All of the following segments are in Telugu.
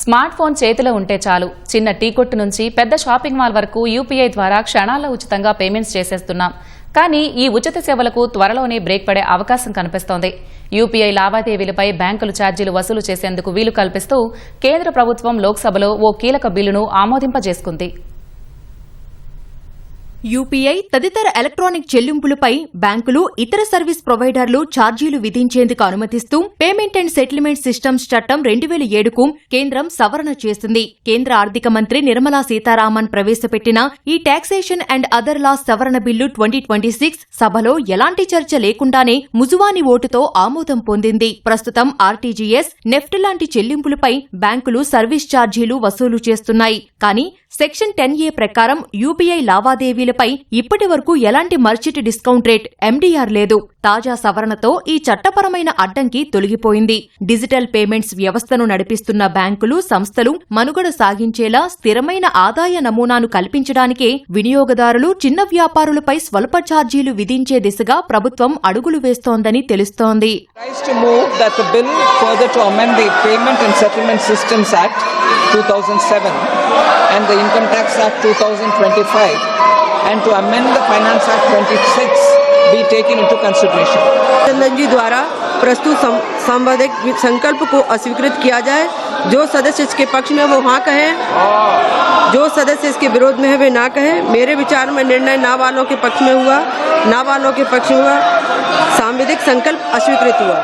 స్మార్ట్ ఫోన్ చేతిలో ఉంటే చాలు చిన్న టీ కొట్టు నుంచి పెద్ద షాపింగ్ మాల్ వరకు యూపీఐ ద్వారా క్షణాల్లో ఉచితంగా పేమెంట్స్ చేసేస్తున్నాం. కానీ ఈ ఉచిత సేవలకు త్వరలోనే బ్రేక్ పడే అవకాశం కనిపిస్తోంది. యూపీఐ లావాదేవీలపై బ్యాంకులు ఛార్జీలు వసూలు చేసేందుకు వీలు కల్పిస్తూ కేంద్ర ప్రభుత్వం లోక్సభలో ఓ కీలక బిల్లును ఆమోదింపజేసుకుంది. యూపీఐ తదితర ఎలక్ట్రానిక్ చెల్లింపులపై బ్యాంకులు ఇతర సర్వీస్ ప్రొవైడర్లు ఛార్జీలు విధించేందుకు అనుమతిస్తూ పేమెంట్ అండ్ సెటిల్మెంట్ సిస్టమ్స్ చట్టం 2007కు కేంద్రం సవరణ చేసింది. కేంద్ర ఆర్థిక మంత్రి నిర్మలా సీతారామన్ ప్రవేశపెట్టిన ఈ టాక్సేషన్ అండ్ అదర్ లాస్ సవరణ బిల్లు 2026 సభలో ఎలాంటి చర్చ లేకుండానే ముజువాని ఓటుతో ఆమోదం పొందింది. ప్రస్తుతం ఆర్టీజీఎస్, నెఫ్ట్ లాంటి చెల్లింపులపై బ్యాంకులు సర్వీస్ ఛార్జీలు వసూలు చేస్తున్నాయి. కానీ సెక్షన్ 10A ప్రకారం యూపీఐ లావాదేవీలపై ఇప్పటి వరకు ఎలాంటి మర్చెంట్ డిస్కౌంట్ రేట్ MDR లేదు. తాజా సవరణతో ఈ చట్టపరమైన అడ్డంకి తొలగిపోయింది. డిజిటల్ పేమెంట్స్ వ్యవస్థను నడిపిస్తున్న బ్యాంకులు, సంస్థలు మనుగడ సాగించేలా స్థిరమైన ఆదాయ నమూనాను కల్పించడానికే వినియోగదారులు, చిన్న వ్యాపారులపై స్వల్ప ఛార్జీలు విధించే దిశగా ప్రభుత్వం అడుగులు వేస్తోందని తెలుస్తోంది. and the Income Tax Act 2025 and to amend the Finance Act 26 be taken into consideration. चंदन जी द्वारा प्रस्तुत संवैधानिक संकल्प को अस्वीकृत किया जाए. जो सदस्य इसके पक्ष में वो हाँ कहे, जो सदस्य इसके विरोध में है वे ना कहे. मेरे विचार में निर्णय ना वालों के पक्ष में हुआ, ना वालों के पक्ष में हुआ. संवैधानिक संकल्प अस्वीकृत हुआ.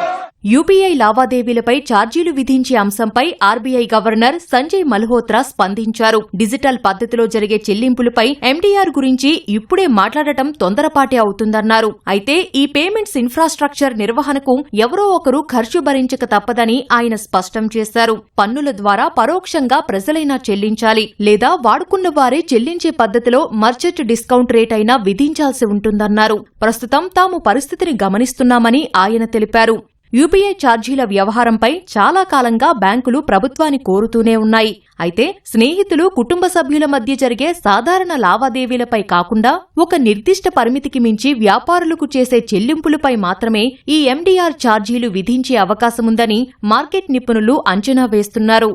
యూపీఐ లావాదేవీలపై ఛార్జీలు విధించే అంశంపై ఆర్బీఐ గవర్నర్ సంజయ్ మల్హోత్రా స్పందించారు. డిజిటల్ పద్ధతిలో జరిగే చెల్లింపులపై MDR గురించి ఇప్పుడే మాట్లాడటం తొందరపాటే అవుతుందన్నారు. అయితే ఈ పేమెంట్స్ ఇన్ఫ్రాస్ట్రక్చర్ నిర్వహణకు ఎవరో ఒకరు ఖర్చు భరించక తప్పదని ఆయన స్పష్టం చేశారు. పన్నుల ద్వారా పరోక్షంగా ప్రజలైనా చెల్లించాలి, లేదా వాడుకున్న వారే చెల్లించే పద్ధతిలో మర్చెంట్ డిస్కౌంట్ రేట్ అయినా విధించాల్సి ఉంటుందన్నారు. ప్రస్తుతం తాము పరిస్థితిని గమనిస్తున్నామని ఆయన తెలిపారు. యూపీఐ ఛార్జీల వ్యవహారంపై చాలా కాలంగా బ్యాంకులు ప్రభుత్వాన్ని కోరుతూనే ఉన్నాయి. అయితే స్నేహితులు, కుటుంబ సభ్యుల మధ్య జరిగే సాధారణ లావాదేవీలపై కాకుండా ఒక నిర్దిష్ట పరిమితికి మించి వ్యాపారులకు చేసే చెల్లింపులపై మాత్రమే ఈ MDR ఛార్జీలు విధించే అవకాశముందని మార్కెట్ నిపుణులు అంచనా వేస్తున్నారు.